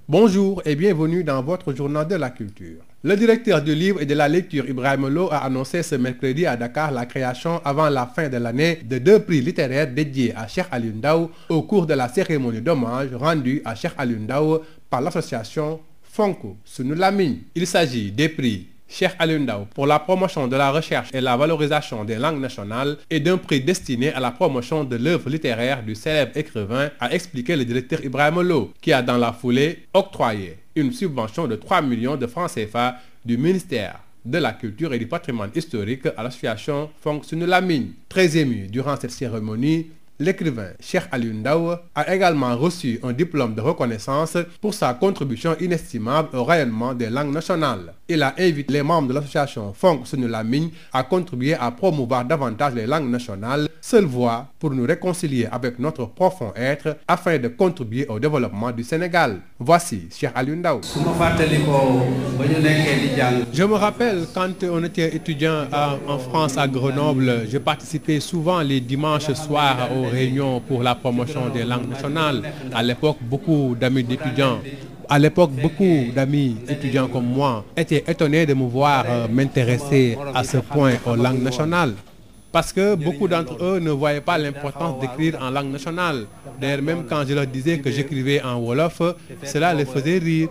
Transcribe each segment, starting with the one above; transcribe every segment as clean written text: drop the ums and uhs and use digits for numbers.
Bonjour et bienvenue dans votre journal de la culture. Le directeur du livre et de la lecture Ibrahima Lo a annoncé ce mercredi à Dakar la création avant la fin de l'année de 2 prix littéraires dédiés à Cheikh Aliou Ndao au cours de la cérémonie d'hommage rendue à Cheikh Aliou Ndao par l'association Fonk Sunu Lamine. Il s'agit des prix Cheikh Aliou Ndao pour la promotion de la recherche et la valorisation des langues nationales et d'un prix destiné à la promotion de l'œuvre littéraire du célèbre écrivain, a expliqué le directeur Ibrahima Lo, qui a dans la foulée octroyé une subvention de 3 millions de francs CFA du ministère de la Culture et du Patrimoine historique à l'association Fonk Sunu Lamine. Très ému durant cette cérémonie, l'écrivain Cheikh Aliou Ndao a également reçu un diplôme de reconnaissance pour sa contribution inestimable au rayonnement des langues nationales. Il a invité les membres de l'association Fonk Sunu Lamine à contribuer à promouvoir davantage les langues nationales, seule voie pour nous réconcilier avec notre profond être afin de contribuer au développement du Sénégal. Voici Cheikh Aliou Ndao. Je me rappelle quand on était étudiant en France à Grenoble, je participais souvent les dimanches soirs aux réunions pour la promotion des langues nationales. À l'époque, beaucoup d'amis étudiants comme moi étaient étonnés de me voir m'intéresser à ce point aux langues nationales. Parce que beaucoup d'entre eux ne voyaient pas l'importance d'écrire en langue nationale. D'ailleurs, même quand je leur disais que j'écrivais en Wolof, cela les faisait rire.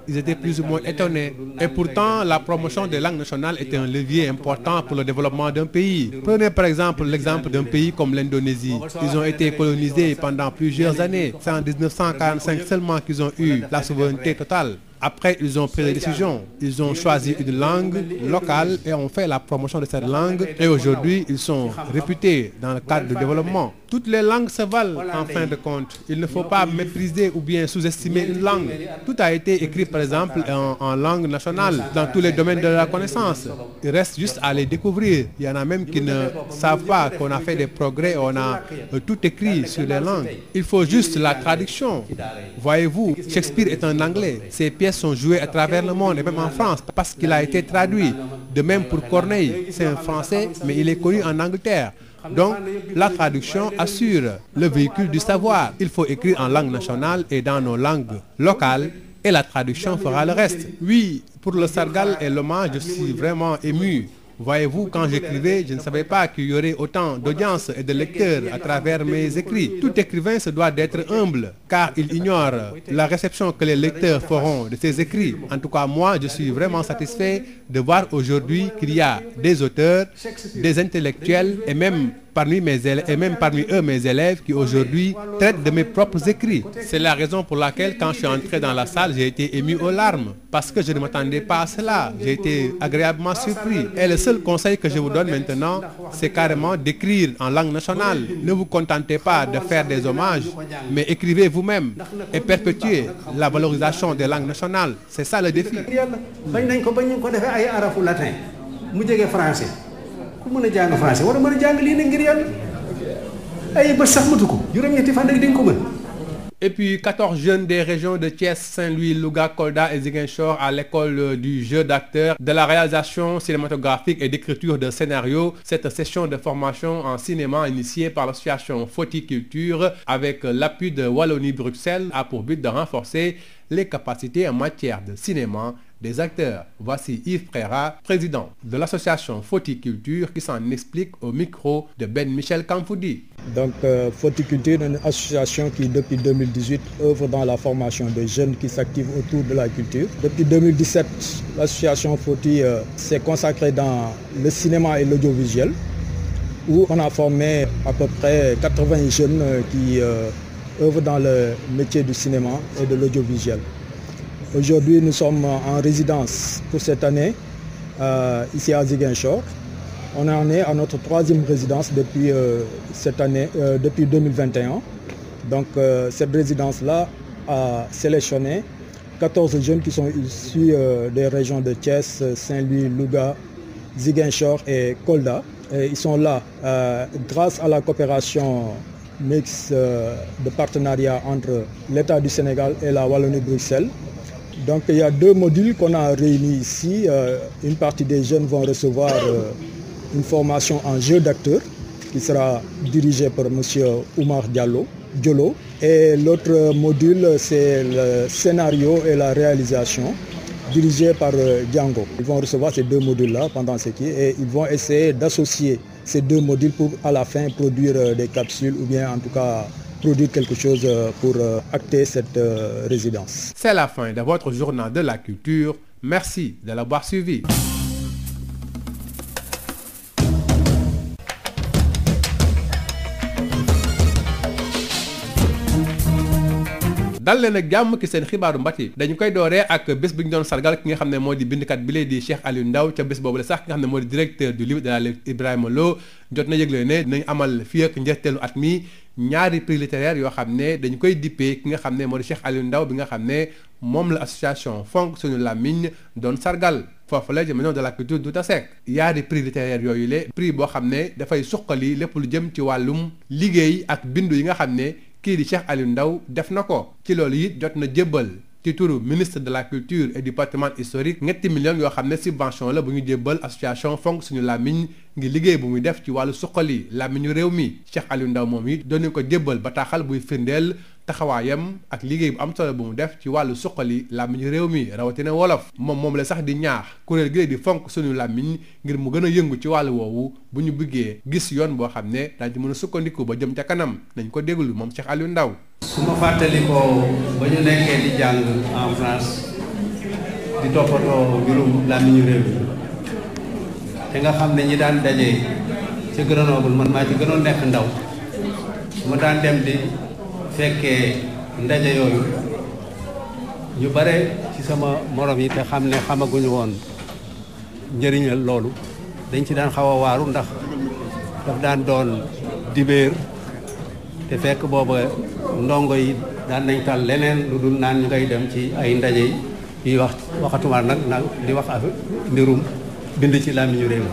Ils étaient plus ou moins étonnés. Et pourtant, la promotion des langues nationales était un levier important pour le développement d'un pays. Prenez par exemple l'exemple d'un pays comme l'Indonésie. Ils ont été colonisés pendant plusieurs années. C'est en 1945 seulement qu'ils ont eu la souveraineté totale. Après, ils ont pris des décisions. Ils ont choisi une langue locale et ont fait la promotion de cette langue. Et aujourd'hui, ils sont réputés dans le cadre du développement. Toutes les langues se valent en fin de compte. Il ne faut pas mépriser ou bien sous-estimer une langue. Tout a été écrit, par exemple, en langue nationale, dans tous les domaines de la connaissance. Il reste juste à les découvrir. Il y en a même qui ne savent pas qu'on a fait des progrès, on a tout écrit sur les langues. Il faut juste la traduction. Voyez-vous, Shakespeare est un Anglais. Ses pièces sont jouées à travers le monde et même en France parce qu'il a été traduit. De même pour Corneille, c'est un Français mais il est connu en Angleterre. Donc la traduction assure le véhicule du savoir. Il faut écrire en langue nationale et dans nos langues locales et la traduction fera le reste. Oui, pour le Sargal et l'hommage, je suis vraiment ému. Voyez-vous, quand j'écrivais, je ne savais pas qu'il y aurait autant d'audience et de lecteurs à travers mes écrits. Tout écrivain se doit d'être humble, car il ignore la réception que les lecteurs feront de ses écrits. En tout cas, moi, je suis vraiment satisfait de voir aujourd'hui qu'il y a des auteurs, des intellectuels et même parmi eux mes élèves qui aujourd'hui traitent de mes propres écrits. C'est la raison pour laquelle quand je suis entré dans la salle, j'ai été ému aux larmes parce que je ne m'attendais pas à cela. J'ai été agréablement surpris. Et le seul conseil que je vous donne maintenant, c'est carrément d'écrire en langue nationale. Ne vous contentez pas de faire des hommages, mais écrivez vous-même et perpétuez la valorisation des langues nationales. C'est ça le défi. Et puis 14 jeunes des régions de Thiès, Saint-Louis, Louga, Kolda et Ziguinchor à l'école du jeu d'acteur, de la réalisation cinématographique et d'écriture de scénario. Cette session de formation en cinéma initiée par l'association Foti Culture avec l'appui de Wallonie-Bruxelles a pour but de renforcer les capacités en matière de cinéma des acteurs. Voici Yves Préra, président de l'association Foti Culture, qui s'en explique au micro de Ben Michel Kamfoudi. Donc Foti Culture est une association qui depuis 2018 œuvre dans la formation des jeunes qui s'activent autour de la culture. Depuis 2017, l'association Foti s'est consacrée dans le cinéma et l'audiovisuel, où on a formé à peu près 80 jeunes qui œuvrent dans le métier du cinéma et de l'audiovisuel. Aujourd'hui, nous sommes en résidence pour cette année, ici à Ziguinchor. On en est à notre 3e résidence depuis cette année, depuis 2021. Donc cette résidence-là a sélectionné 14 jeunes qui sont issus des régions de Thiès, Saint-Louis, Louga, Ziguinchor et Kolda. Et ils sont là grâce à la coopération mixte de partenariat entre l'État du Sénégal et la Wallonie-Bruxelles. Donc il y a 2 modules qu'on a réunis ici. Une partie des jeunes vont recevoir une formation en jeu d'acteur qui sera dirigée par M. Oumar Diallo. Diolo. Et l'autre module, c'est le scénario et la réalisation, dirigé par Django. Ils vont recevoir ces deux modules-là pendant ce qui et ils vont essayer d'associer ces deux modules pour à la fin produire des capsules ou bien en tout cas produire quelque chose pour acter cette résidence. C'est la fin de votre journal de la culture. Merci de l'avoir suivi. dal leen ak jàmm ki seen xibaaru mbati dañu koy dooree ak bés bi ñu doon sargal ki nga xam ne moo di bindkat bi lee di Cheikh Aliou Ndao ca bés boobu la sax ki nga xam ne moo di directeur du livre de la lecture Ibrahima Lo jot na yëgle ne dinañ amal fii ak njeexteelu at mi ñaari prix littéraire yoo xam ne dañu koy dippee ki nga xam ne moo di Cheikh Aliou Ndao bi nga xam ne moom la association Fonk Sunu Làmmiñ doon sargal foofu la ci maison de la culture Douta Seck yaari prix littéraire yooyu le prix boo xam ne dafay suqali lépp lu jëm ci wàllum liggéey ak bindu yi nga xam ne kii di Cheikh Aliou Ndao def na ko ci loolu it jot na jébbal ci turu ministre de la culture et du patrimoine historique ñetti millions yoo xam ne subvention la bu ñu jébbal association Fonk Suñu Làmmiñ ngir liggéey bu muy def ci wàllu suqali làmmiñu réew mi Cheikh Aliou Ndao moom it doon ko jébbal bataaxal buy firndeel taxawaayam ak liggéey bu am solo bu mu def ci wàllu suqali làmmiñu réew mi rawatina wolof moom la sax di ñaax kuréel gi di Fonk Suñu Làmmiñ ngir mu gën a yëngu ci wàllu woowu bu ñu bëggee gis yoon boo xam ne daañu mën a sukkandiku ba jëm ca kanam nañ ko déglu moom Cheikh Aliou Ndao. su ma fàttalikoo ba ñu nekkee di jàng en France di toppatoo mbirum làmmiñu réew mi te nga xam ne ñi daan daje ca Grenoble man maa ci gënoon nekk ndaw ma daan dem di fekkee ndaje yooyu ñu bare ci sama morom yi te xam ne xamaguñu woon njëriñal loolu dañ ci daan xaw a waaru ndax daf daan doon dibéer te fekk booba ndongo yi daan nañ tal leneen lu dul naan ñu ngay dem ci ay ndaje yi waxatuma nag di wax ak mbirum bind ci làmmiñu réew mi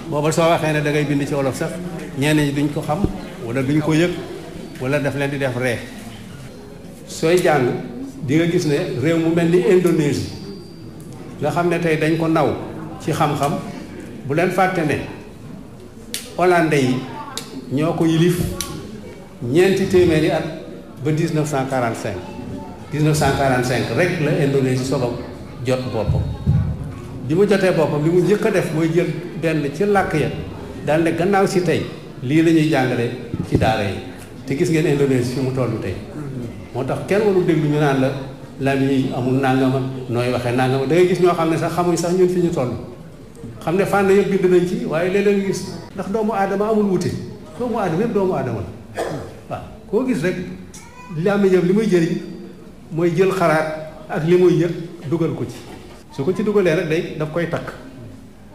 booba soo waxee ne da ngay bind ci wolof sax ñenn ñi duñ ko xam wala duñ ko yëg wala daf leen di def ree sooy jàng di nga gis ne réew mu mel ni Indonésie nga xam ne tey dañ ko naw ci xam-xam bu leen fàtte ne hollandais yi ñoo ko yilif ñeenti téeméeri at ba 1945 rek la Indonésie soog a jot boppam bi mu jotee boppam li mu njëkk a def mooy jël benn ci làkk ya daal ne gannaaw si tey lii la ñuy jàngale ci daara yi te gis ngeen Indonésie fi mu toll tey moo tax kenn warul déglu ñu naan la làmmiñ yi amul nangama nooy waxee nangama da ngay gis ñoo xam ne sax xamuñ sax ñun fi ñu toll xam ne fànn yëpp bind nañ ci waaye léeg-léeg nga gis ndax doomu aadama amul wuute doomu aadama yëpp doomu aadama la waaw koo gis rek làmmiñam li muy jëriñ mooy jël xalaat ak li muy yëg dugal ko ci su ko ci dugalee rek day daf koy takk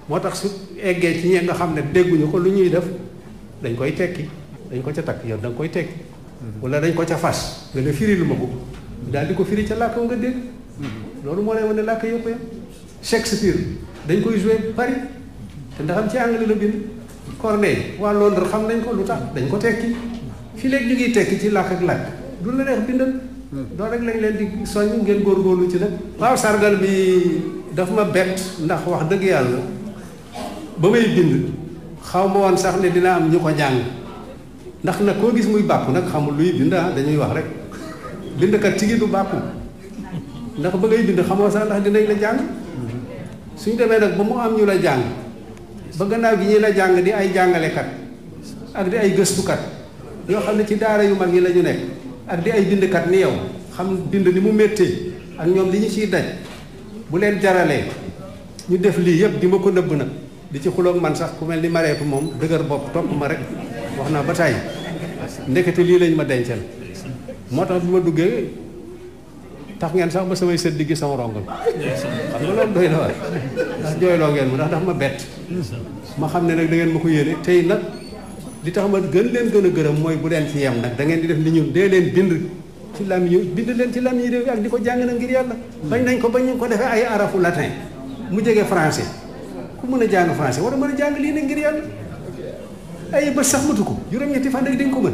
moo tax su eggee ci ñi nga xam ne dégguñu ko lu ñuy def dañ koy tekki dañ ko ca takk yow da nga koy tekki wala dañ ko ca fas nga ne firi lu ma ko daal di ko firi ca làkk nga dégg loolu moo lay wane làkk yëpp yam Shakespeare dañ koy joué Paris te ndaxam ci anglais la bind Corneille waa Londres xam nañ ko lu tax dañ ko tekki fii léegi ñu ngi tekki ci làkk ak làkk du la neex bindal loolu rek lañ leen di soññ ngeen góorgóorlu ci nag waaw sargal bi daf ma bett ndax wax dëgg yàlla ba may bind xaw ma woon sax ne dina am ñu ko jàng ndax nag koo gis muy bàkku nag xamul luy bind dañuy wax rek bindkat tigi du bàkku ndax ba ngay bind xamoo sax ndax dinañ la jàng suñ demee nag ba mu am ñu la jàng ba gannaaw gi ñi la jàng di ay jàngalekat ak di ay gëstukat yoo xam ne ci daara yu mag yi la ñu nekk ak di ay bindkat ni yow xam bind ni mu méttee ak ñoom li ñu ciy daj bu leen jaralee ñu def lii yëpp di ma ko nëbb nag di ci xuloog man sax ku mel ni mareetu moom dëgër bopp topp ma rek wax naa ba tàyyi ndekete lii lañ ma dencal moo tax bi ma duggee tax ngeen sax ba samay sët di gis sama rongal xam nga loolu doy na war ndax jooyloo ngeen ma ndax ma bett ma xam ne nag da ngeen ma ko yéene tey nag li tax ma gën a gërëm mooy bu leen ci yem nag da ngeen di def ni ñun dee leen bind ci làmmiñ bind leen ci làmmiñ réew ak di ko jàng na ngir yàlla bañ nañ ko bañ ñu ko defee ay arafu latin mu jege français ku mën a jàng français war a mën a jàng lii ne ngir yàlla ay bët sax matu ko juróom-ñetti fan rek dañ ko mën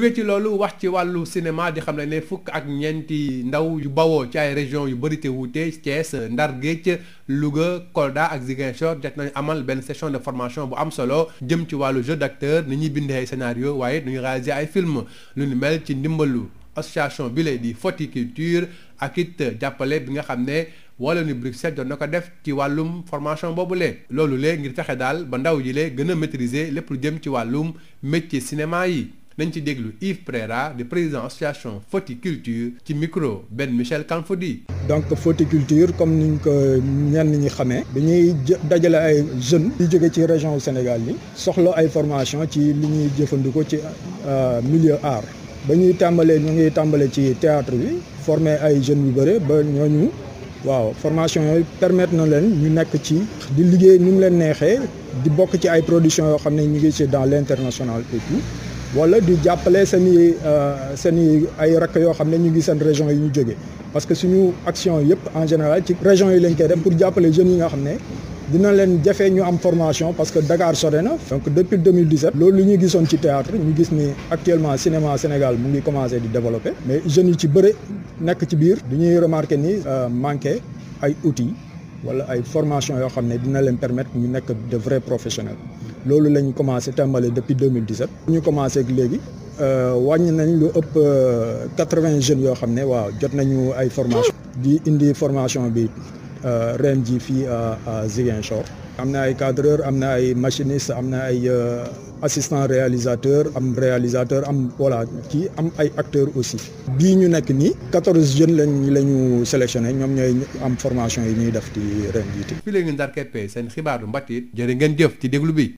jóge ci loolu wax ci wàllu cinéma di xam ne fukk ak ñeenti ndaw yu bawoo ci ay régions yu bëri te wuute Thiès Ndar Géej Louga Kolda ak Ziguinchor jot nañu amal benn session de formation bu am solo jëm ci wàllu jeu d'acteur ni ñuy bindee ay scénario waaye nu ñuy réaliser ay film lu ni mel ci ndimbalu association bi lay di Foti Culture ak it jàppale bi nga xam ne wala ni Bruxelles doon na ko def ci wàllum formation boobule loolu lee ngir fexe daal ba ndaw ji lee gën a maîtriser lépp lu jëm ci wàllum métier cinéma yi nañ ci déglu Yves Préra di président association Foti Culture ci micro Ben Michel Kanfoudi. donc Foti Culture comme niñ ko ñenn ñi xamee dañuy dajale ay jeunes yu jóge ci région Sénégal yi soxla ay formation ci li ñuy jëfandikoo ci milieu art ba ñuy tàmbalee ñu ngi tàmbale ci théâtre bi former ay jeunes yu bëre ba ñooñu waaw formation yooyu permettre na leen ñu nekk ci di liggéey ni mu leen neexee di bokk ci ay production yoo xam ne ñu ngi ci dans l'international et tout wala di jàppale seen i ay rakk yoo xam ne ñu ngi seen région yi ñu jógee parce que suñu action yëpp en général ci région yi lañ koy def pour jàppale jeunes yi nga xam ne dina leen jafe ñu am formation parce que Dakar sore na donc depuis 2017 loolu li ñu gisoon ci théâtre ñu gis ni actuellement cinéma Sénégal mu ngi commencé di développer mais jeunes yi ci bëre nekk ci biir dañuy remarquer ni manqué ay outils wala ay formation yoo xam ne dina leen permettre ñu nekk de vrais professionnels loolu lañ commencé tàmbale depuis 2017 ñu commencé ak léegi wàññi nañ lu ëpp 80 jeunes yoo xam ne waaw jot nañu ay formation di indi formation bi ren ji fii à Ziguinchor am na ay cadreur am na ay machiniste am na ay assistant réalisateur am voilà kii am ay acteurs aussi bii ñu nekk nii 14 jeunes la ñu sélectionné ñoom ñooy am formation yi ñuy def ci ren jiiti fii la ñu ndar keppee seen xibaaru mbatit jërë ngeen jëf ci déglu bi